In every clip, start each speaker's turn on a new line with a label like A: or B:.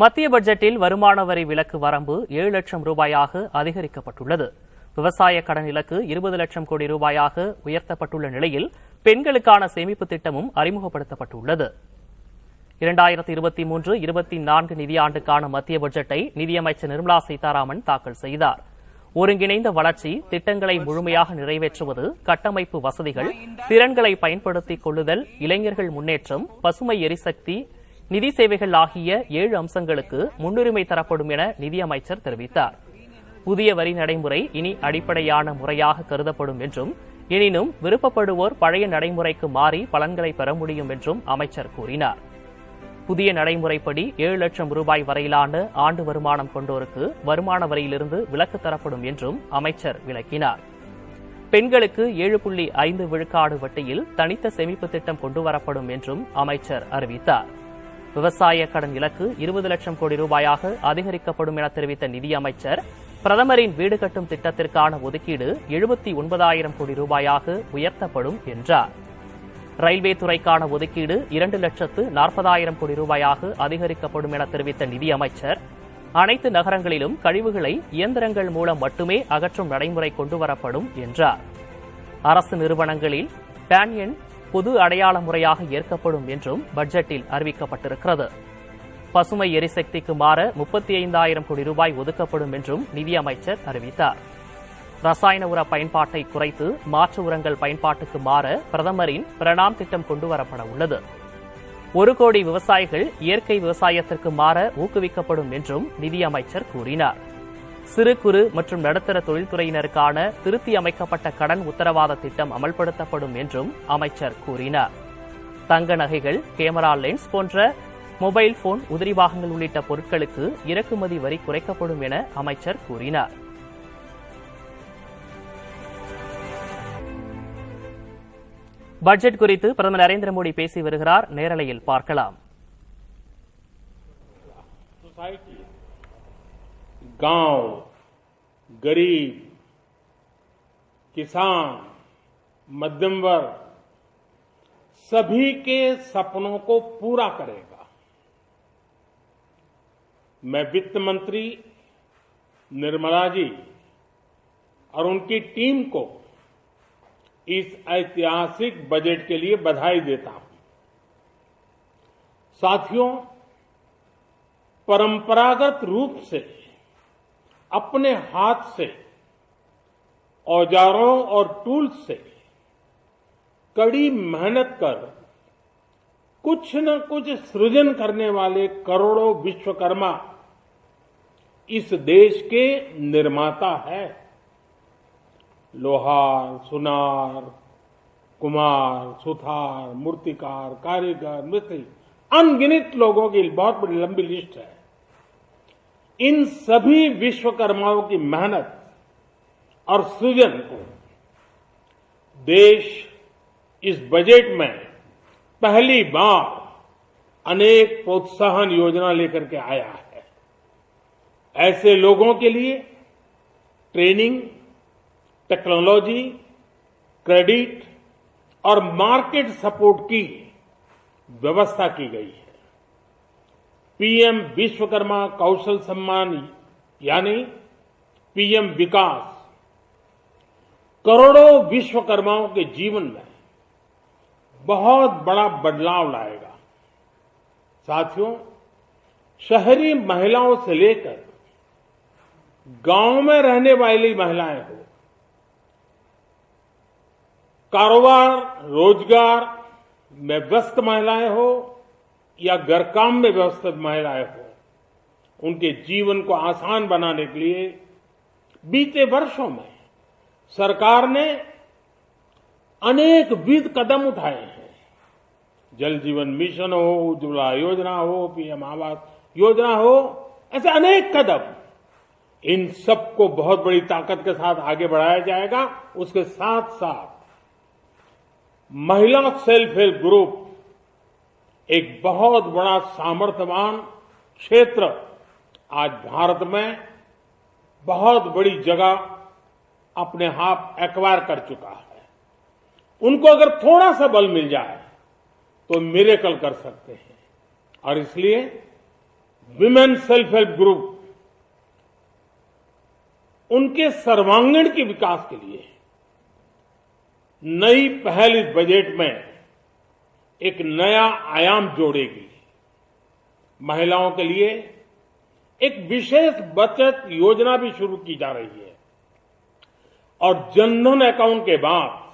A: மத்திய பட்ஜெட்டில் வருமான வரி விலக்கு வரம்பு 7 லட்சம் ரூபாயாக அதிகரிக்கப்பட்டுள்ளது. விவசாய கடன் இலக்கு 20 லட்சம் கோடி ரூபாயாக உயர்த்தப்பட்டுள்ள நிலையில் பெண்களுக்கான சேமிப்பு திட்டமும் அறிமுகப்படுத்தப்பட்டுள்ளது. 2023-24 நிதியாண்டுக்கான மத்திய பட்ஜெட்டை நிதியமைச்சர் நிர்மலா சீதாராமன் தாக்கல் செய்தார். ஒருங்கிணைந்த வளர்ச்சி, திட்டங்களை முழுமையாக நிறைவேற்றுவது, கட்டமைப்பு வசதிகள், திறன்களை பயன்படுத்திக் கொள்ளுதல், இளைஞர்கள் முன்னேற்றம், பசுமை எரிசக்தி, நிதி சேவைகள் ஆகிய 7 அம்சங்களுக்கு முன்னுரிமை தரப்படும் என நிதியமைச்சர் தெரிவித்தார். புதிய வரி நடைமுறை இனி அடிப்படையான முறையாக கருதப்படும் என்றும், எனினும் விருப்பப்படுவோர் பழைய நடைமுறைக்கு மாறி பலன்களை பெற முடியும் என்றும் அமைச்சர் கூறினார். புதிய நடைமுறைப்படி 7 லட்சம் ரூபாய் வரையிலான ஆண்டு வருமானம் கொண்டோருக்கு வருமான வரியிலிருந்து விலக்கு தரப்படும் என்றும் அமைச்சர் விளக்கினார். பெண்களுக்கு 7.5 விழுக்காடு வட்டியில் தனித்த சேமிப்பு திட்டம் கொண்டுவரப்படும் என்றும் அமைச்சர் அறிவித்தார். விவசாய கடன் இலக்கு 20 லட்சம் கோடி ரூபாயாக அதிகரிக்கப்படும் என தெரிவித்த நிதியமைச்சர், பிரதமரின் வீடு கட்டும் திட்டத்திற்கான ஒதுக்கீடு 79,000 கோடி ரூபாயாக உயர்த்தப்படும் என்றார். ரயில்வே துறைக்கான ஒதுக்கீடு 2,40,000 கோடி ரூபாயாக அதிகரிக்கப்படும் என தெரிவித்த நிதியமைச்சர், அனைத்து நகரங்களிலும் கழிவுகளை இயந்திரங்கள் மூலம் மட்டுமே அகற்றும் நடைமுறை கொண்டுவரப்படும் என்றார். அரசு நிறுவனங்களில் பான் எண் பொது அடையாள முறையாக ஏற்கப்படும் என்றும் பட்ஜெட்டில் அறிவிக்கப்பட்டிருக்கிறது. பசுமை எரிசக்திக்கு மாற 35,000 கோடி ரூபாய் ஒதுக்கப்படும் என்றும் நிதியமைச்சர் அறிவித்தார். ரசாயன உர பயன்பாட்டை குறைத்து மாற்று உரங்கள் பயன்பாட்டுக்கு மாற பிரதமரின் பிரணாம் திட்டம் கொண்டுவரப்பட உள்ளது. 1 கோடி விவசாயிகள் இயற்கை விவசாயத்திற்கு மாற ஊக்குவிக்கப்படும் என்றும் நிதியமைச்சர் கூறினார். சிறு குறு மற்றும் நடுத்தர தொழில்துறையினருக்கான திருத்தி அமைக்கப்பட்ட கடன் உத்தரவாத திட்டம் அமல்படுத்தப்படும் என்றும் அமைச்சர் கூறினார். தங்க நகைகள், கேமரா லென்ஸ் போன்ற மொபைல் போன், உதிரி பாகங்கள் உள்ளிட்ட பொருட்களுக்கு இறக்குமதி வரி குறைக்கப்படும் என அமைச்சர் கூறினார். பட்ஜெட் குறித்து பிரதமர் நரேந்திர மோடி பேசி வருகிறார். நேரலையில் பார்க்கலாம்.
B: गांव, गरीब, किसान, मध्यम वर्ग सभी के सपनों को पूरा करेगा। मैं वित्त मंत्री निर्मला जी और उनकी टीम को इस ऐतिहासिक बजट के लिए बधाई देता हूं। साथियों, परंपरागत रूप से अपने हाथ से औजारों और टूल्स से कड़ी मेहनत कर कुछ न कुछ सृजन करने वाले करोड़ों विश्वकर्मा इस देश के निर्माता है। लोहार, सुनार, कुम्हार, सुथार, मूर्तिकार, कारीगर, मिस्त्री, अनगिनत लोगों की बहुत बड़ी लंबी लिस्ट है। इन सभी विश्वकर्माओं की मेहनत और सृजन को देश इस बजट में पहली बार अनेक प्रोत्साहन योजना लेकर के आया है। ऐसे लोगों के लिए ट्रेनिंग, टेक्नोलॉजी, क्रेडिट और मार्केट सपोर्ट की व्यवस्था की गई है। पीएम विश्वकर्मा कौशल सम्मान यानी पीएम विकास करोड़ों विश्वकर्माओं के जीवन में बहुत बड़ा बदलाव लाएगा। साथियों, शहरी महिलाओं से लेकर गांव में रहने वाली महिलाएं हो, कारोबार रोजगार में व्यस्त महिलाएं हो या घर काम में व्यस्त महिलाएं हो, उनके जीवन को आसान बनाने के लिए बीते वर्षों में सरकार ने अनेक विध कदम उठाए हैं। जल जीवन मिशन हो, उज्ज्वला योजना हो, पीएम आवास योजना हो, ऐसे अनेक कदम, इन सबको बहुत बड़ी ताकत के साथ आगे बढ़ाया जाएगा। उसके साथ साथ महिला सेल्फ हेल्प ग्रुप एक बहुत बड़ा सामर्थ्यवान क्षेत्र आज भारत में बहुत बड़ी जगह अपने आप एक्वायर कर चुका है। उनको अगर थोड़ा सा बल मिल जाए तो मिरेकल कर सकते हैं। और इसलिए विमेन सेल्फ हेल्प ग्रुप, उनके सर्वांगीण के विकास के लिए नई पहल इस बजट में एक नया आयाम जोड़ेगी। महिलाओं के लिए एक विशेष बचत योजना भी शुरू की जा रही है और जनधन अकाउंट के बाद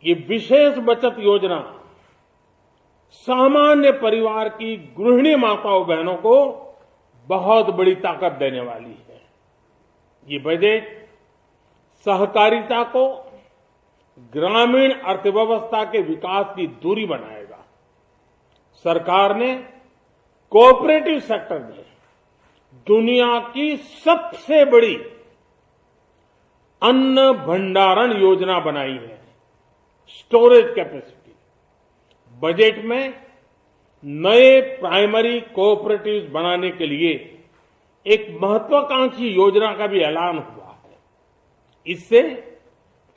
B: ये विशेष बचत योजना सामान्य परिवार की गृहिणी माताओं बहनों को बहुत बड़ी ताकत देने वाली है। ये बजट सहकारिता को ग्रामीण अर्थव्यवस्था के विकास की धुरी बनाएगा। सरकार ने कोऑपरेटिव सेक्टर में दुनिया की सबसे बड़ी अन्न भंडारण योजना बनाई है, स्टोरेज कैपेसिटी। बजट में नए प्राइमरी कोऑपरेटिव्स बनाने के लिए एक महत्वाकांक्षी योजना का भी ऐलान हुआ है। इससे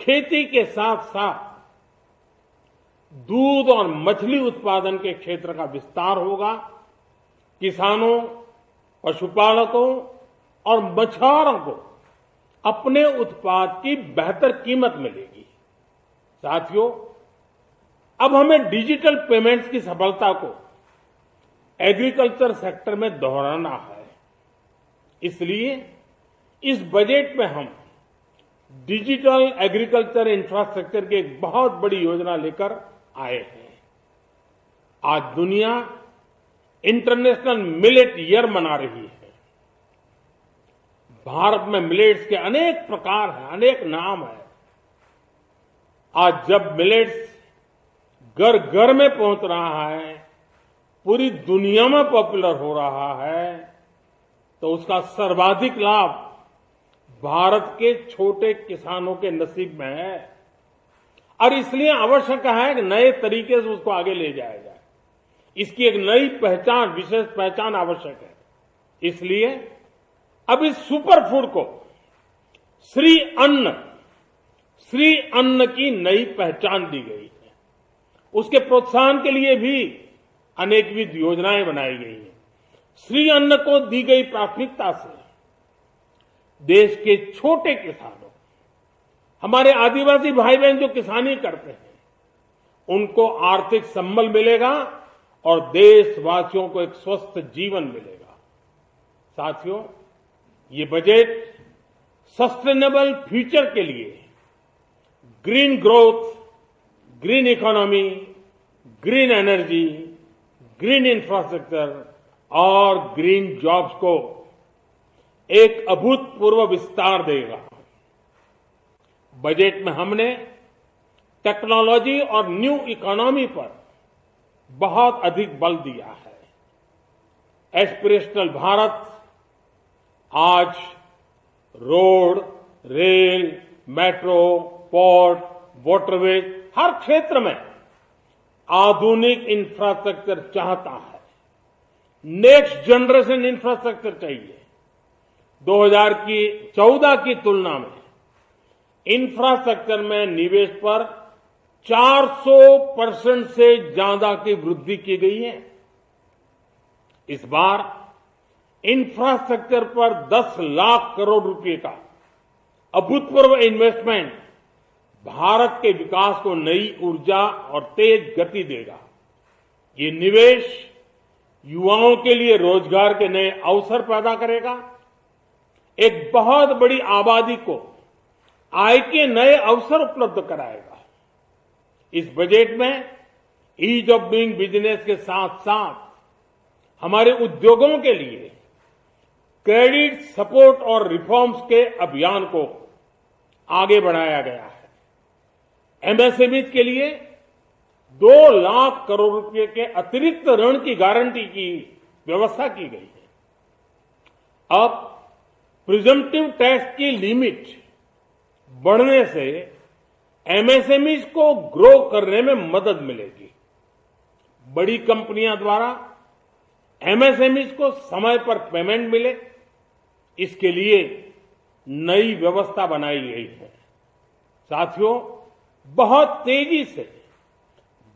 B: खेती के साथ साथ दूध और मछली उत्पादन के क्षेत्र का विस्तार होगा। किसानों, पशुपालकों और मछुआरों को अपने उत्पाद की बेहतर कीमत मिलेगी। साथियों, अब हमें डिजिटल पेमेंट्स की सफलता को एग्रीकल्चर सेक्टर में दोहराना है। इसलिए इस बजट में हम डिजिटल एग्रीकल्चर इंफ्रास्ट्रक्चर की एक बहुत बड़ी योजना लेकर आए हैं। आज दुनिया इंटरनेशनल मिलेट ईयर मना रही है। भारत में मिलेट्स के अनेक प्रकार हैं, अनेक नाम हैं। आज जब मिलेट्स घर घर में पहुंच रहा है, पूरी दुनिया में पॉपुलर हो रहा है, तो उसका सर्वाधिक लाभ भारत के छोटे किसानों के नसीब में है और इसलिए आवश्यक है कि नए तरीके से उसको आगे ले जाया जाए। इसकी एक नई पहचान, विशेष पहचान आवश्यक है। इसलिए अब इस सुपर फूड को श्री अन्न की नई पहचान दी गई है। उसके प्रोत्साहन के लिए भी अनेकविध योजनाएं बनाई गई हैं। श्री अन्न को दी गई प्राथमिकता से देश के छोटे किसानों, हमारे आदिवासी भाई बहन जो किसानी करते हैं, उनको आर्थिक संबल मिलेगा और देशवासियों को एक स्वस्थ जीवन मिलेगा। साथियों, ये बजट सस्टेनेबल फ्यूचर के लिए green growth, green economy, green energy, green infrastructure और ग्रीन जॉब्स को एक अभूतपूर्व विस्तार देगा। बजट में हमने टेक्नोलॉजी और न्यू इकोनॉमी पर बहुत अधिक बल दिया है। एस्पिरेशनल भारत आज road, rail, metro, port, waterways, हर क्षेत्र में आधुनिक इंफ्रास्ट्रक्चर चाहता है। नेक्स्ट जनरेशन इंफ्रास्ट्रक्चर चाहिए। 2014 की तुलना में इंफ्रास्ट्रक्चर में निवेश पर 400% से ज्यादा की वृद्धि की गई है। इस बार इंफ्रास्ट्रक्चर पर 10 लाख करोड़ रुपए का अभूतपूर्व इन्वेस्टमेंट भारत के विकास को नई ऊर्जा और तेज गति देगा। ये निवेश युवाओं के लिए रोजगार के नए अवसर पैदा करेगा, एक बहुत बड़ी आबादी को आय के नए अवसर उपलब्ध कराएगा। इस बजट में ईज ऑफ डूइंग बिजनेस के साथ साथ हमारे उद्योगों के लिए क्रेडिट सपोर्ट और रिफॉर्म्स के अभियान को आगे बढ़ाया गया है। एमएसएमई के लिए 2 लाख करोड़ रुपए के अतिरिक्त ऋण की गारंटी की व्यवस्था की गई है। अब प्रिजम्पटिव टैक्स की लिमिट बढ़ने से एमएसएमई को ग्रो करने में मदद मिलेगी। बड़ी कंपनियां द्वारा एमएसएमई को समय पर पेमेंट मिले, इसके लिए नई व्यवस्था बनाई गई है। साथियों, बहुत तेजी से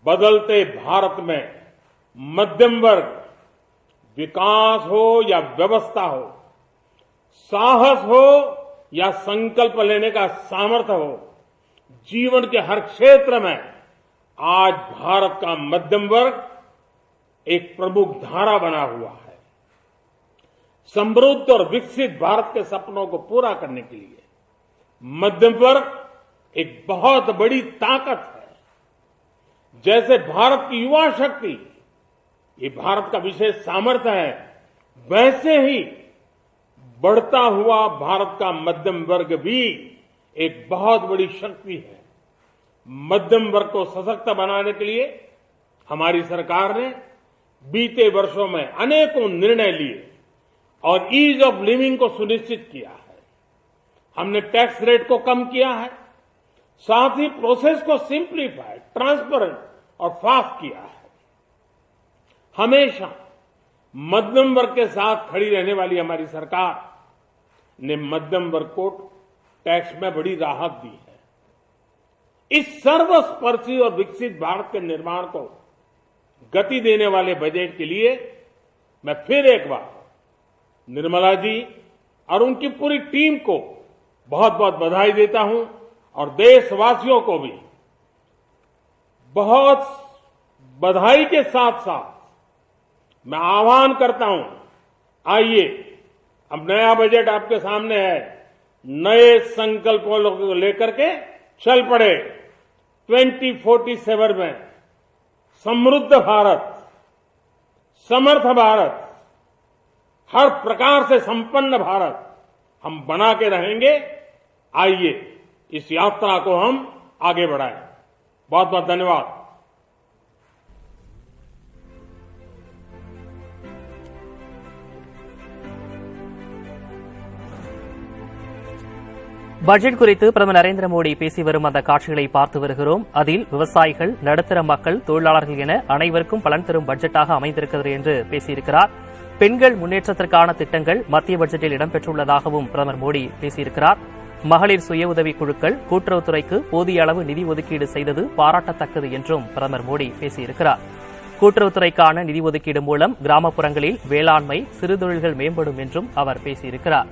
B: बदलते भारत में मध्यम वर्ग विकास हो या व्यवस्था हो, साहस हो या संकल्प लेने का सामर्थ्य हो, जीवन के हर क्षेत्र में आज भारत का मध्यम वर्ग एक प्रमुख धारा बना हुआ है। समृद्ध और विकसित भारत के सपनों को पूरा करने के लिए मध्यम वर्ग एक बहुत बड़ी ताकत है। जैसे भारत की युवा शक्ति ये भारत का विशेष सामर्थ्य है, वैसे ही बढ़ता हुआ भारत का मध्यम वर्ग भी एक बहुत बड़ी शक्ति है। मध्यम वर्ग को सशक्त बनाने के लिए हमारी सरकार ने बीते वर्षों में अनेकों निर्णय लिए और ईज ऑफ लिविंग को सुनिश्चित किया है। हमने टैक्स रेट को कम किया है, साथ ही प्रोसेस को सिंप्लीफाई, ट्रांसपेरेंट और फास्ट किया है। हमेशा मध्यम वर्ग के साथ खड़ी रहने वाली हमारी सरकार ने मध्यम वर्ग को टैक्स में बड़ी राहत दी है। इस सर्वस्पर्शी और विकसित भारत के निर्माण को गति देने वाले बजट के लिए मैं फिर एक बार निर्मला जी और उनकी पूरी टीम को बहुत बहुत बधाई देता हूं और देशवासियों को भी बहुत बधाई के साथ साथ मैं आह्वान करता हूं, आइए अब नया बजट आपके सामने है, नए संकल्पों को लेकर के चल पड़े। 2047 में समृद्ध भारत, समर्थ भारत, हर प्रकार से संपन्न भारत हम बना के रहेंगे। आइए इस यात्रा को हम आगे बढ़ाएं। बहुत बहुत धन्यवाद।
A: பட்ஜெட் குறித்து பிரதமர் நரேந்திர மோடி பேசி வரும் அந்த காட்சிகளை பார்த்து வருகிறோம். அதில் விவசாயிகள், நடுத்தர மக்கள், தொழிலாளர்கள் என அனைவருக்கும் பலன் தரும் பட்ஜெட்டாக அமைந்திருக்கிறது என்று பேசியிருக்கிறார். பெண்கள் முன்னேற்றத்திற்கான திட்டங்கள் மத்திய பட்ஜெட்டில் இடம்பெற்றுள்ளதாகவும் பிரதமர் மோடி பேசியிருக்கிறார். மகளிர் சுய உதவிக் குழுக்கள், கூட்டுறவுத்துறைக்கு போதிய அளவு நிதி ஒதுக்கீடு செய்தது பாராட்டத்தக்கது என்றும் பிரதமர் மோடி பேசியிருக்கிறார். கூட்டுறவுத்துறைக்கான நிதி ஒதுக்கீடு மூலம் கிராமப்புறங்களில் வேளாண்மை, சிறு தொழில்கள் மேம்படும் என்றும் அவர் பேசியிருக்கிறார்.